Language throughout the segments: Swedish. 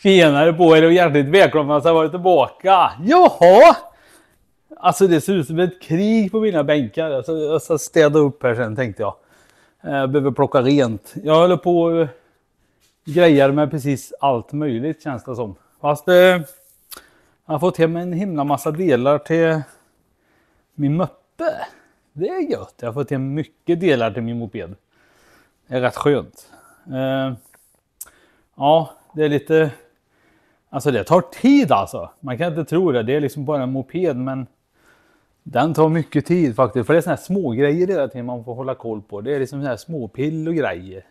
Tjenare på er och hjärtligt välkomna att vara tillbaka. Jaha! Alltså det ser ut som ett krig på mina bänkar. Jag ska städa upp här sen tänkte jag. Jag behöver plocka rent. Jag håller på och grejer med precis allt möjligt känns det som. Fast jag har fått hem en himla massa delar till min möppe. Det är gött. Jag har fått hem mycket delar till min moped. Det är rätt skönt. Ja, det är lite... Alltså det tar tid alltså. Man kan inte tro det. Det är liksom bara en moped men den tar mycket tid faktiskt. För det är såna här små grejer hela tiden man får hålla koll på. Det är liksom såna här små pill och grejer.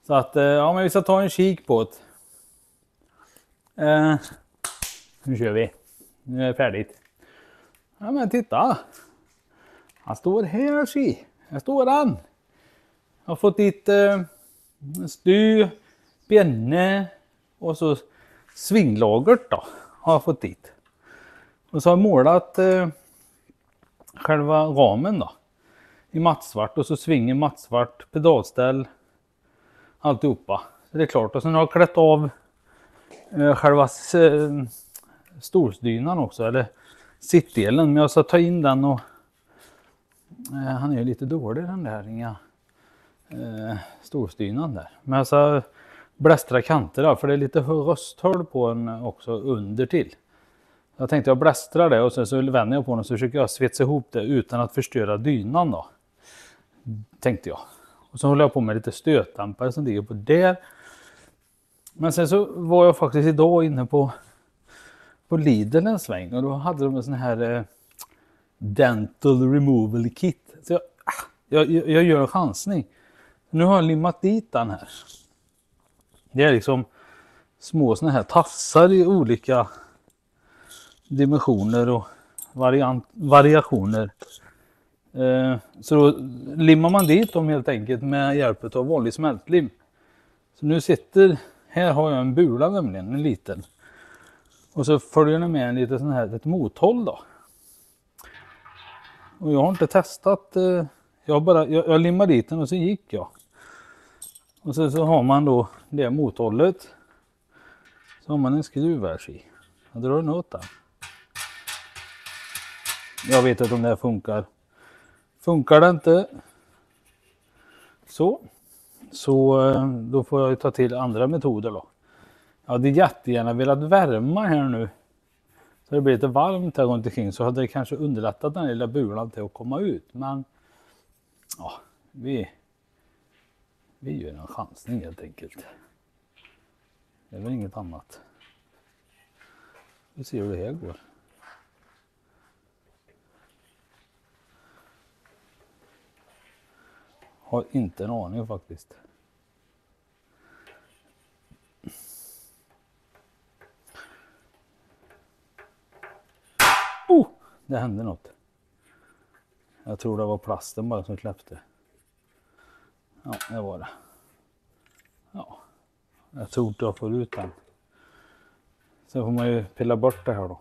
Så att ja, men vi ska ta en kik på det. Nu kör vi. Nu är det färdigt. Ja men titta. Han står här se. Här står han. Jag har fått dit styr, benne och så svinglagret då har jag fått dit. Och så har jag målat själva ramen då i mattsvart och så svingar mattsvart, pedalställ, alltihopa. Så det är klart. Och sen har jag klätt av själva stolsdynan också, eller sittdelen. Men jag ska ta in den och han är ju lite dålig den där, inga stolsdynan där. Men jag ska blästra kanter då, för det är lite rösthåll på den också under till. Jag tänkte jag blästrar det och sen så vänder jag på den och så försöker jag svetsa ihop det utan att förstöra dynan då. Tänkte jag. Och så håller jag på med lite stötdämpare som ligger på där. Men sen så var jag faktiskt idag inne på Lidl en sväng och då hade de en sån här dental removal kit. Så jag gör en chansning. Nu har jag limmat dit den här. Det är liksom små såna här tassar i olika dimensioner och variationer. Så då limmar man dit dem helt enkelt med hjälp av vanlig smältlim. Så nu sitter, här har jag en bula nämligen, en liten. Och så följer den med en liten sån här, ett mothåll då. Och jag har inte testat, jag limmar dit den och så gick jag. Och så har man då det mothållet. Så har man en skruvvärs i. Jag drar den åt där. Jag vet inte om det här funkar. Funkar det inte så då får jag ta till andra metoder då. Jag hade jättegärna velat värma här nu. Så det blir lite varmt här runt omkring, så hade det kanske underlättat den lilla bulan till att komma ut. Men ja, vi gör en chansning helt enkelt. Det är väl inget annat. Vi ser hur det här går. Har inte en aning faktiskt. Det hände något. Jag tror det var plasten bara som släppte. Ja, det var det. Ja, jag tror inte jag får ut den. Sen får man ju pilla bort det här då.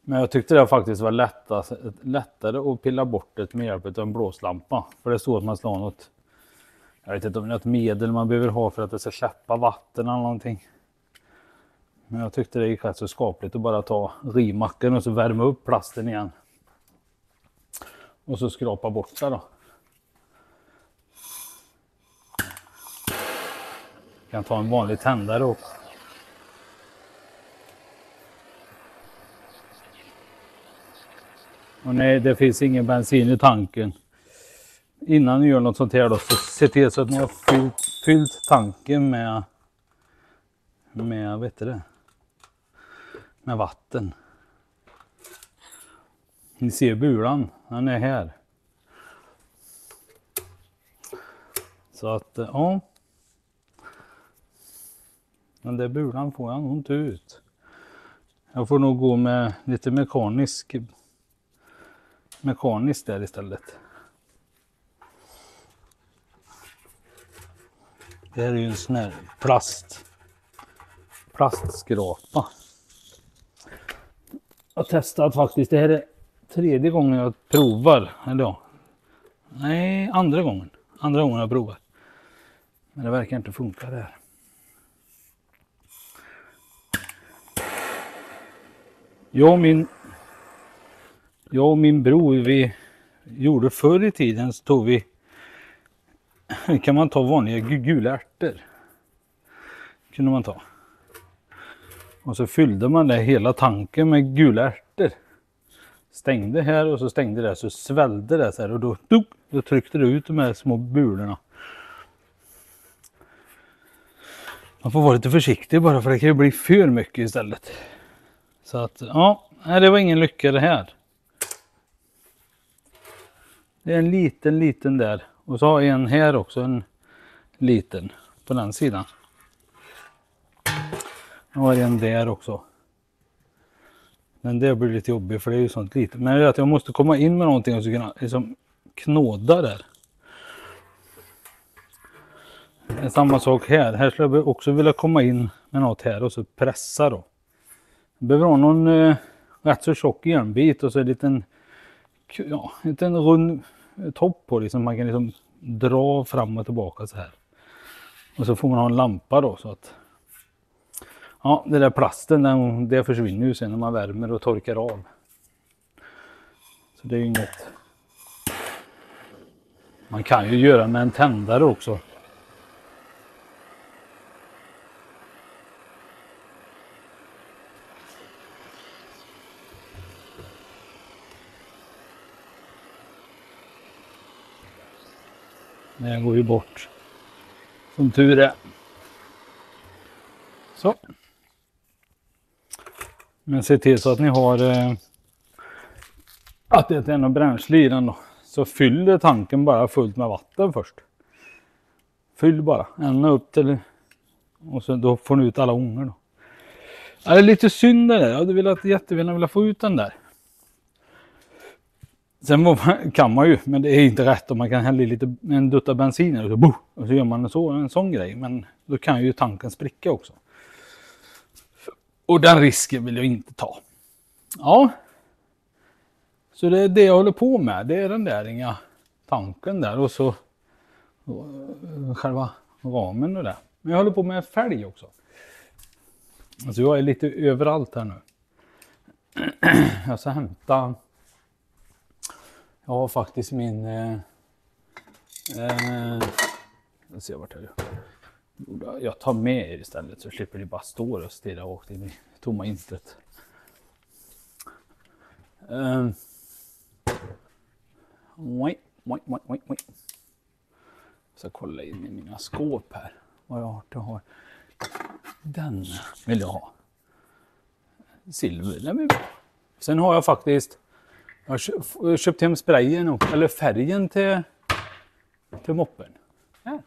Men jag tyckte det faktiskt var lättare att pilla bort det med hjälp av en blåslampa. För det står att man ska ha något, jag vet inte om det är något medel man behöver ha för att det ska släppa vatten eller någonting. Men jag tyckte det gick rätt så skapligt att bara ta rimacken och så värma upp plasten igen. Och så skrapa bort det då. Jag kan ta en vanlig tändare och nej, det finns ingen bensin i tanken. Innan ni gör något sånt här då, så se till så att ni har fyllt tanken med vet du det? Med vatten. Ni ser bulan, den är här. Så att ja. Men det bulan får jag nog inte ut. Jag får nog gå med lite mekaniskt där istället. Det här är ju en sån här plastskrapa. Jag har testat faktiskt. Det här är tredje gången jag provar. Eller ja. Nej, andra gången jag provar. Men det verkar inte funka där. Jag och min bror, vi gjorde förr i tiden så tog vi, kan man ta vanliga gula ärtor. Kunde man ta. Och så fyllde man det hela tanken med gula ärtor. Stängde här och så stängde det, så svällde det så här och då tryckte det ut de här små bulorna. Man får vara lite försiktig bara, för det kan ju bli för mycket istället. Så att, ja, det var ingen lycka det här. Det är en liten där. Och så har jag en här också, en liten på den sidan. Jag har en där också. Men det blir lite jobbigt för det är ju sånt litet. Men det är att jag måste komma in med någonting och så kunna liksom knåda där. Det är samma sak här. Här skulle jag också vilja komma in med något här och så pressa då. Jag behöver ha någon rätt så tjock järnbit och så en liten rund topp på det som man kan liksom dra fram och tillbaka så här. Och så får man ha en lampa då så att ja, det där plasten det försvinner ju sen när man värmer och torkar av. Så det är ju inget. Man kan ju göra med en tändare också. Den går ju bort. Som tur är. Så. Men se till så att ni har att det är någon bränsle i den då. Så fyller tanken bara fullt med vatten först. Fyll bara. Ända upp till. Och så då får ni ut alla ångor då. Ja, det är lite synd det där. Jag hade jättegärna vilja få ut den där. Sen kan man ju, men det är inte rätt om man kan hälla i en dutta bensin och så gör man en sån grej. Men då kan ju tanken spricka också. Och den risken vill jag inte ta. Ja. Så det är det jag håller på med. Det är den där tanken där och så själva ramen och det. Men jag håller på med färg också. Alltså jag är lite överallt här nu. Jag ska hämta. Jag har faktiskt min. Jag ser vart jag. Jag tar med er istället så slipper ni bara stå och stirra rakt in i tomma intet. Oj. Så kolla in i mina skåp här. Vad jag har. Den vill jag ha. Silver. Sen har jag faktiskt. Jag har köpt hem sprayen och, eller färgen till moppen. Här.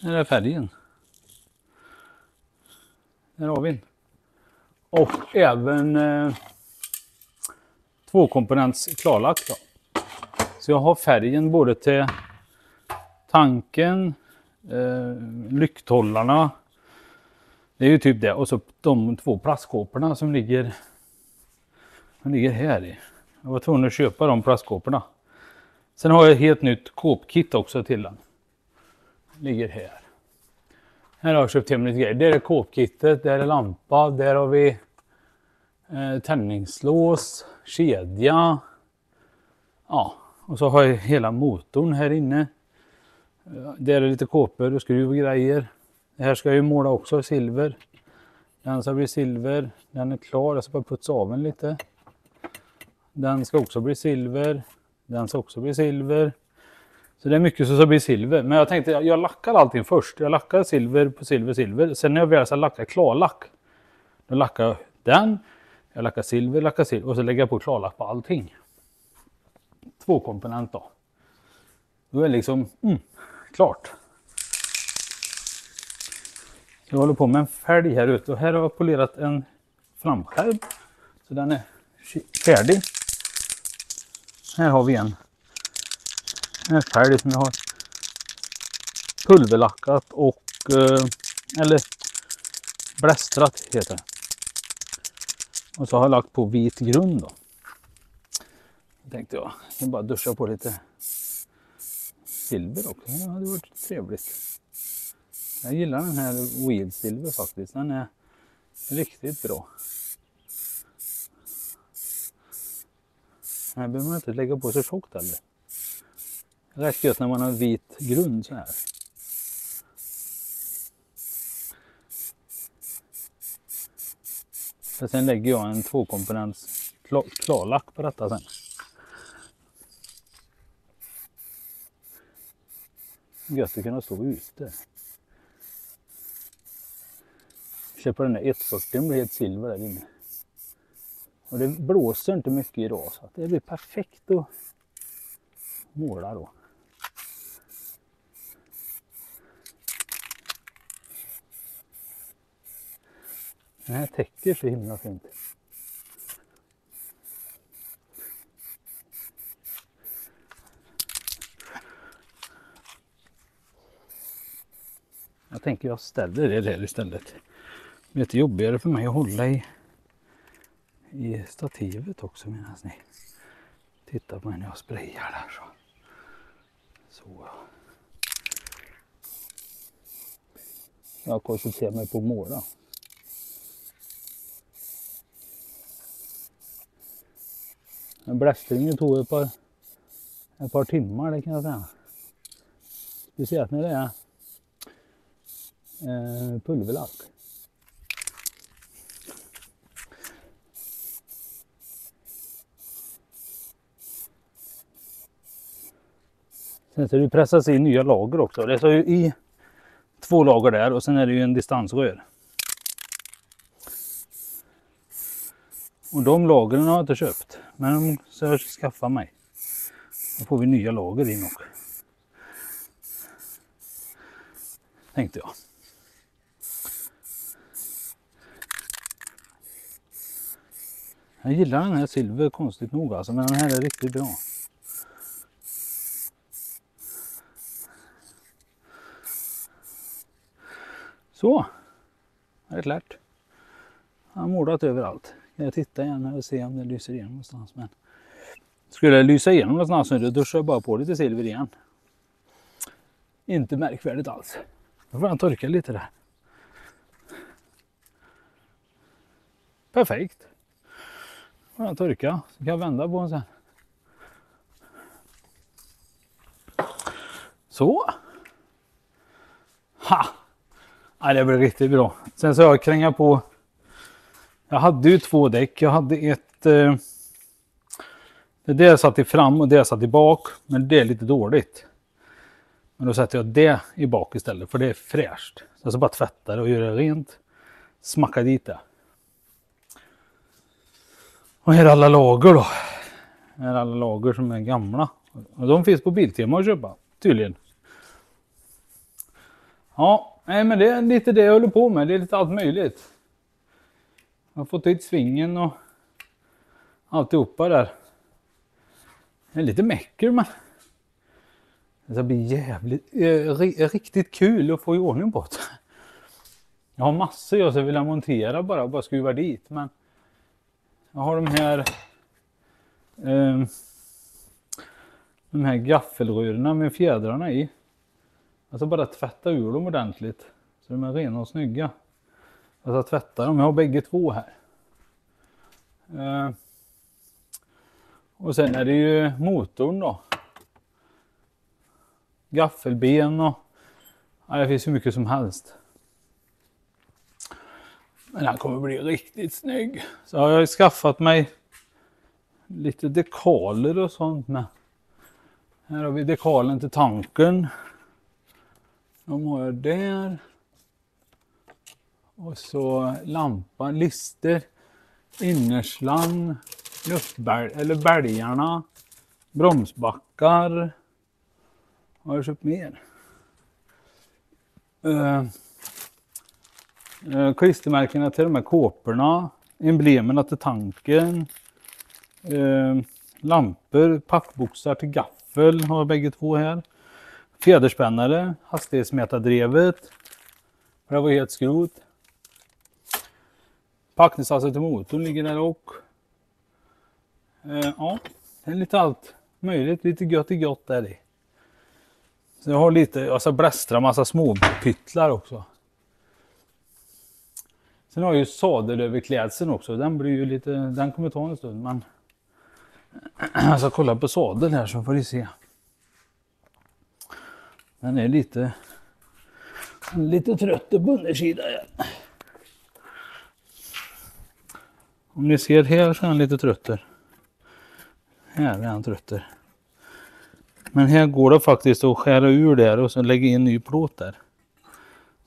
Här är färgen. Där har vi den. Och även tvåkomponents klarlack då. Så jag har färgen både till tanken, lykthållarna. Det är ju typ det. Och så de två plastkåporna som ligger här i. Jag var tvungen att köpa de plastkåporna. Sen har jag ett helt nytt kåpkit också till den. Ligger här. Här har jag köpt hem lite grejer. Där är kåpkittet, där är lampa, där har vi tändningslås, kedja. Ja, och så har jag hela motorn här inne. Där är lite kåpor och skruv och grejer. Det här ska jag ju måla också silver. Den ska bli silver. Den är klar. Jag ska bara putsa av den lite. Den ska också bli silver. Den ska också bli silver. Så det är mycket som ska bli silver. Men jag tänkte jag lackar allting först. Jag lackar silver på silver. Sen när jag väl ska lacka klarlack. Då lackar jag den. Jag lackar silver. Och så lägger jag på klarlack på allting. Två komponent då. Då är det liksom klart. Jag håller på med en färg här ute och här har jag polerat en framskärm. Så den är färdig. Här har vi en färg som jag har pulverlackat och eller blästrat heter det. Och så har jag lagt på vit grund då. Tänkte jag bara duscha på lite silver också. Det hade varit trevligt. Jag gillar den här Weed Silver faktiskt. Den är Riktigt bra. Här behöver man inte lägga på så tjockt heller. Rätt gött när man har vit grund så här. För sen lägger jag en 2-komponents klarlack på detta sen. Gött att kunna stå ute. Köper den där 140 blir ett silver där inne. Och det blåser inte mycket idag så att det blir perfekt att måla då. Den här täcker så himla fint. Jag tänker jag ställer det där istället. Det är lite jobbigare för mig att hålla i stativet också medan ni tittar på när jag sprayar där så. Så. Jag koncentrerar mig på att måla. Blästringen tog ett par timmar, det kan jag säga. Speciellt när det är pulverlack. Sen så det pressas in nya lager också. Det är ju i 2 lager där och sen är det ju en distansrör. Och de lagren har jag inte köpt. Men så jag skaffa mig. Då får vi nya lager in också. Tänkte jag. Jag gillar den här silver konstigt nog alltså. Men den här är riktigt bra. Så. Det är klart. Jag har målat överallt. Jag tittar igen och ser om det lyser igenom någonstans. Men skulle det lysa igenom någonstans så duschar jag bara på lite silver igen. Inte märkvärdigt alls. Då får jag torka lite där. Perfekt. Då får jag torka. Så kan jag vända på den sen. Så. Ha! Ja, det blir riktigt bra. Sen så har jag krängat på. Jag hade ju 2 däck. Jag hade ett. Det jag satt i fram och det jag satt i bak. Men det är lite dåligt. Men då sätter jag det i bak istället. För det är fräscht. Så jag ska bara tvätta det och göra det rent. Smacka dit det. Och här är alla lager då. Här är alla lager som är gamla. Och de finns på Biltema att köpa. Tydligen. Ja, nej, men det är lite det jag håller på med. Det är lite allt möjligt. Jag har fått ut svingen och alltihopa där. Det är lite mäcker men det ska bli jävligt riktigt kul att få i ordning på det. Jag har massor jag vill montera bara skruva dit men jag har de här gaffelrörerna med fjädrarna i. Jag ska bara tvätta ur dem ordentligt så de är rena och snygga. Jag ska tvätta dem, jag har bägge 2 här. Och sen är det ju motorn då. Gaffelben och ja, det finns ju mycket som helst. Men den kommer bli riktigt snygg. Så har jag skaffat mig lite dekaler och sånt med. Här har vi dekalen till tanken. De har jag där. Och så lampan, lister, innerslang, bälgarna, bromsbackar. Vad har jag köpt mer? Klistermärkena till de här kåporna, emblemerna till tanken, lampor, packboxar till gaffel har jag bägge 2 här. Fjäderspännare, hastighetsmätardrevet, det var helt skrot. Packningsassar till motorn ligger där och ja, det är lite allt möjligt, lite gott där i. Så jag har lite, jag ska blästra massa små pyttlar också. Sen har jag ju sadelöverklädseln också. Den blir ju lite, den kommer ta en stund. Men jag ska kolla på sadel här så får ni se. Den är lite trött på undersidan. Om ni ser här så är han lite trötter. Här är han trötter. Men här går det faktiskt att skära ur där och så lägga in ny plåt där.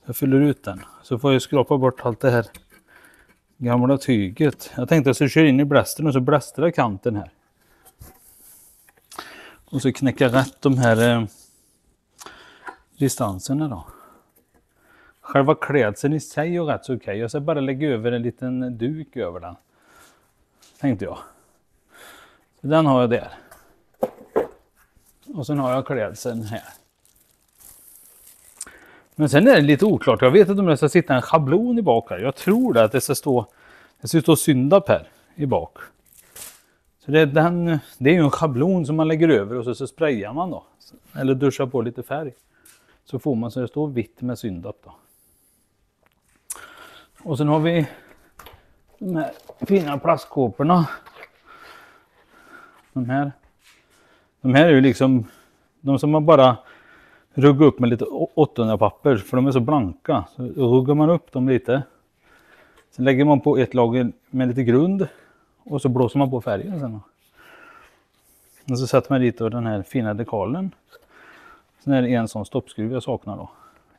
Jag fyller ut den. Så får jag skrapa bort allt det här gamla tyget. Jag tänkte att jag ska köra in i blästern och så blästra kanten här. Och så knäcka rätt de här distanserna då. Själva klädseln i sig är rätt så okej. Jag ska bara lägga över en liten duk över den. Tänkte jag. Så den har jag där. Och sen har jag klädseln här. Men sen är det lite oklart. Jag vet inte om det ska sitta en schablon i bak här. Jag tror det att det ska stå Syndap här i bak. Så det är ju en schablon som man lägger över och så sprayar man då. Eller duschar på lite färg. Så får man så det står vitt med Syndap då. Och sen har vi de här fina plastkåporna. De här är ju liksom de som man bara ruggar upp med lite 800 papper för de är så blanka. Så ruggar man upp dem lite. Sen lägger man på ett lager med lite grund och så blåser man på färgen sen. Och så sätter man dit då den här fina dekalen. Sen är det en sån stoppskruv jag saknar då.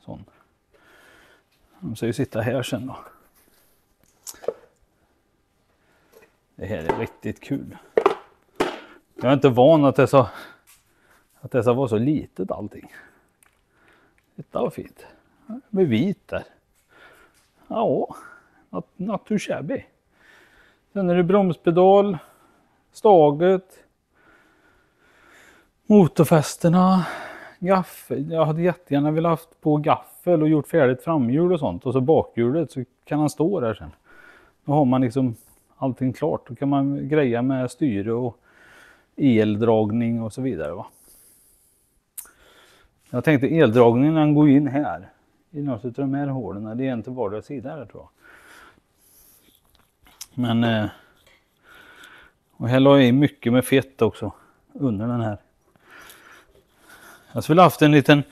Sån. De ska ju sitta här sen då. Det här är riktigt kul. Jag är inte van att det ska vara så litet allting. Detta var fint. Med vit där. Ja, not too shabby. Sen är det bromspedal, staget, motorfästena, gaffel. Jag hade jättegärna velat haft på gaffel och gjort färdigt framhjul och sånt. Och så bakhjulet så kan han stå där sen. Då har man liksom allting klart. Då kan man greja med styre och eldragning och så vidare va. Jag tänkte eldragningen går in här. I något av de här hålen. Det är inte vardera sida där tror jag. Men och här la jag i mycket med fett också. Under den här. Jag skulle haft en liten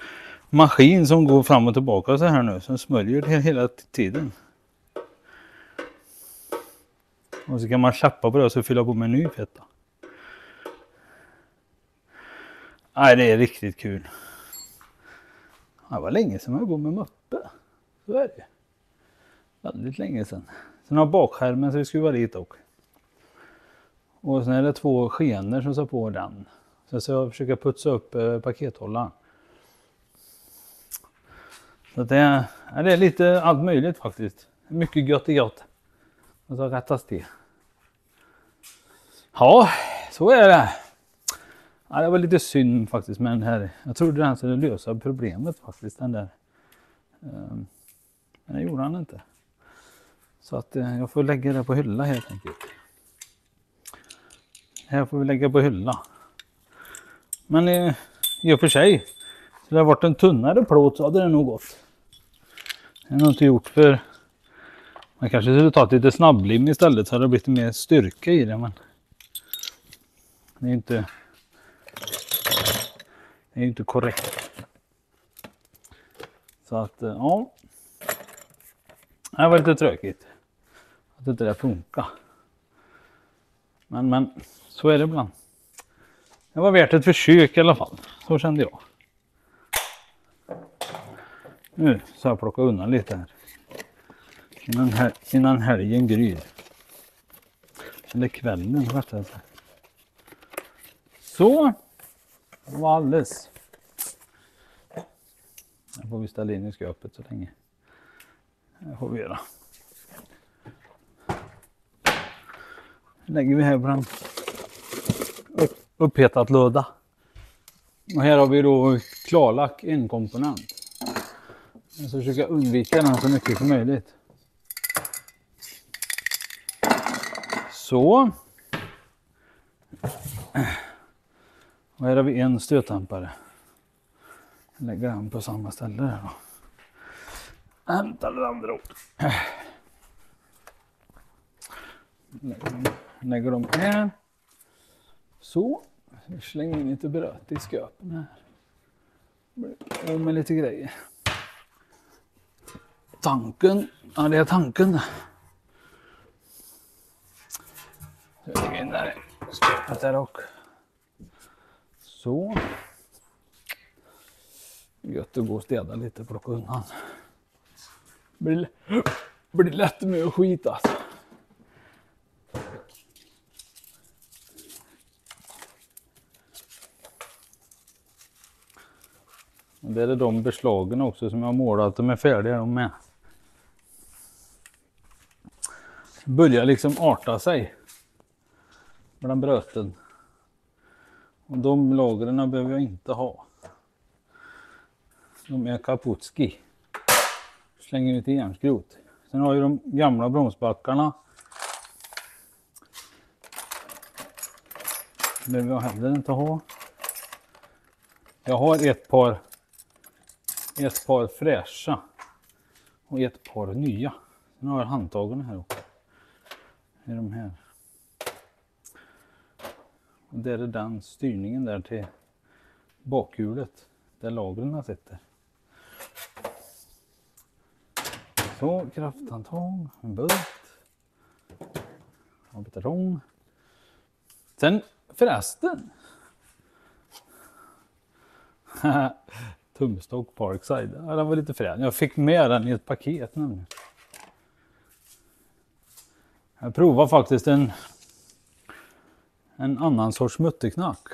maskin som går fram och tillbaka så här nu. Som smörjer det hela tiden. Och så kan man klappa på det och så fylla på med ny fett då. Nej, det är riktigt kul. Det var länge sedan jag går med möppe. Så är det. Väldigt länge sedan. Sen har bakskärmen så vi skruvar dit också. Och sen är det 2 skenor som står på den. Så jag försöker putsa upp pakethållaren. Så det är lite allt möjligt faktiskt. Mycket gött i gott. Och så rättas det. Ja, så är det. Ja, det var lite synd faktiskt med den här. Jag trodde den skulle lösa problemet faktiskt. Den där. Men det gjorde han inte. Så att jag får lägga det på hylla helt enkelt. Här får vi lägga på hylla. Men i och för sig. Så det har varit en tunnare plåt så hade det nog gått. Det har nog inte gjort för. Man kanske skulle ta lite snabblim istället så hade det blivit mer styrka i det. Men det är inte. Det är inte korrekt. Så att ja. Det var lite tråkigt. Att inte det funkar. Men så är det ibland. Det var värt ett försök i alla fall. Så kände jag. Nu så jag plocka undan lite här. Innan helgen gryr. Eller kvällen rättare sagt. Så. Det var alldeles. Nu får vi ställa in i skåpet så länge. Det får vi göra. Lägger vi här på den upphetat låda. Och här har vi då klarlack en komponent. Jag ska försöka undvika den så mycket som möjligt. Så. Och här har vi en stötdämpare. Jag lägger den på samma ställe där då. Hämta det andra ord. Lägger dem här. Så. Slänger in lite bröt i sköpen här. Med lite grejer. Tanken. Ja, det är tanken. Så jag lägger in där. Sköpet där och. Så. Gött att gå och städa lite, plocka undan. Blir lätt med att skita. Alltså. Det är de beslagen också som jag har målat. De är färdiga de med. Börjar liksom arta sig. Bland bröten. Och de lagren behöver jag inte ha. De är Kaputski. Slänger ut i järnskrot. Sen har ju de gamla bromsbackarna. Det behöver jag heller inte ha. Jag har ett par fräscha. Och ett par nya. Sen har jag handtagen här också. Det är de här. Och det är den styrningen där till bakhjulet. Där lagren sitter. Så, krafthandtag, en bult. Och betong. Sen förresten. Tumstock Parkside. Ja, den var lite frän. Jag fick med den i ett paket nämligen. Jag provar faktiskt en annan sorts mutterknack.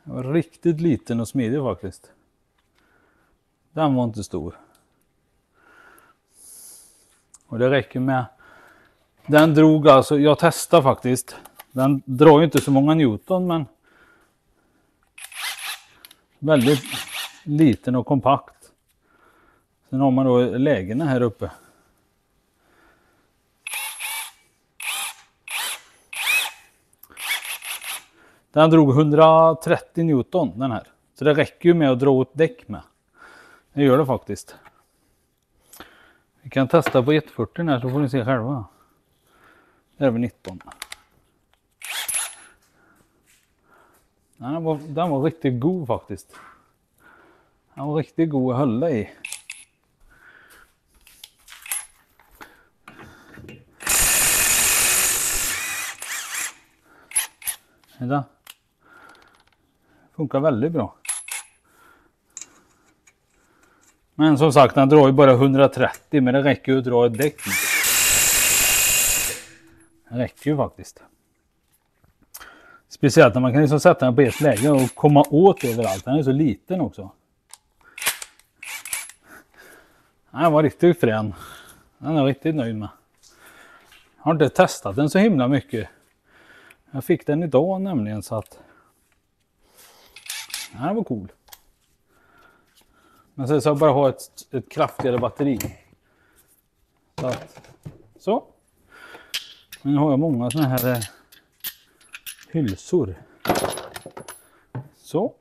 Den var riktigt liten och smidig faktiskt. Den var inte stor. Och det räcker med. Den drog alltså, jag testade faktiskt. Den drar ju inte så många Newton, men väldigt liten och kompakt. Sen har man då lägena här uppe. Den drog 130 Newton den här. Så det räcker ju med att dra åt däck med. Det gör det faktiskt. Vi kan testa på 140 här så får ni se själva. Där är vi 19. Den var riktigt god faktiskt. Den var riktigt god att hålla i. Det funkar väldigt bra. Men som sagt, den drar ju bara 130, men det räcker ju att dra ett däck. Det räcker ju faktiskt. Speciellt när man kan liksom sätta den på ett läge och komma åt överallt. Den är så liten också. Den var riktigt frän. Den är riktigt nöjd med. Jag har inte testat den så himla mycket. Jag fick den idag nämligen så att. Den var cool. Men sen så jag bara ha ett kraftigare batteri. Så. Men nu har jag många såna här hylsor. Så.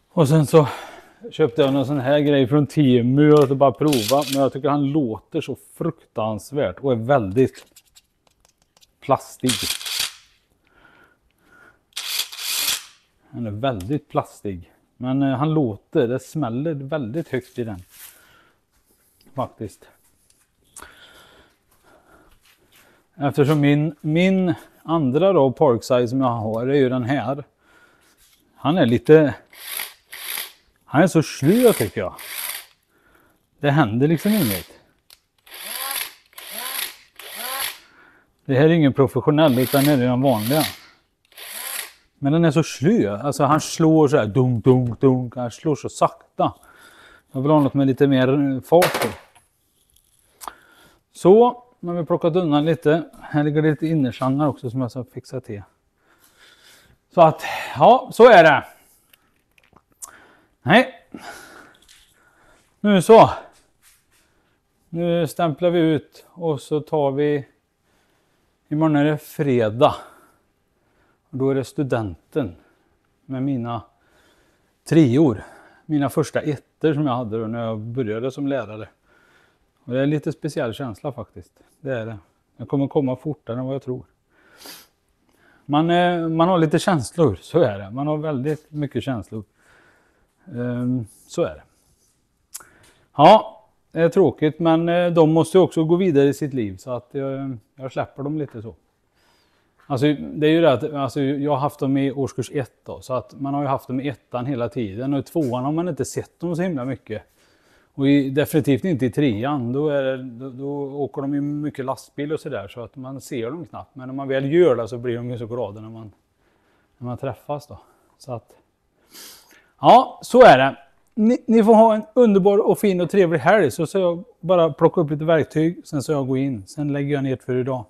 Och sen så köpte jag någon sån här grej från Temu och bara prova. Men jag tycker han låter så fruktansvärt och är väldigt plastig. Han är väldigt plastig. Men han låter, det smäller väldigt högt i den. Faktiskt. Eftersom min andra då, Parkside som jag har, är ju den här. Han är så slö tycker jag. Det händer liksom inget. Det här är ingen professionell utan det är den vanliga. Men den är så slö. Alltså han slår så här dunk, dunk, dunk. Han slår så sakta. Jag vill ha något med lite mer fart på. Så, nu har vi plockat undan lite. Här ligger det lite innersangar också som jag ska fixa till. Så att, ja, så är det. Nej. Nu så. Nu stämplar vi ut och så tar vi. Imorgon är det fredag. Och då är det studenten med mina treor. Mina första ettor som jag hade då när jag började som lärare. Och det är en lite speciell känsla faktiskt. Det är det. Jag kommer komma fortare än vad jag tror. Man har lite känslor, så är det. Man har väldigt mycket känslor. Så är det. Ja, det är tråkigt, men de måste ju också gå vidare i sitt liv, så att jag släpper dem lite så. Alltså det är ju det att alltså, jag har haft dem i årskurs 1 då, så att man har ju haft dem i 1:an hela tiden, och i 2:an har man inte sett dem så himla mycket. Och definitivt inte i 3:an, då åker de ju mycket lastbil och sådär, så att man ser dem knappt. Men när man väl gör det så blir de ju så glada när man träffas då. Så att, ja, så är det. Ni får ha en underbar och fin och trevlig helg, så jag bara plocka upp lite verktyg, sen så jag går in, sen lägger jag ner för idag.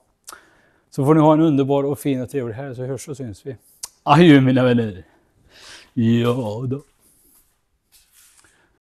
Så får ni ha en underbar och fin och trevlig helg, så hörs och syns vi. Adjö mina vänner. Ja då.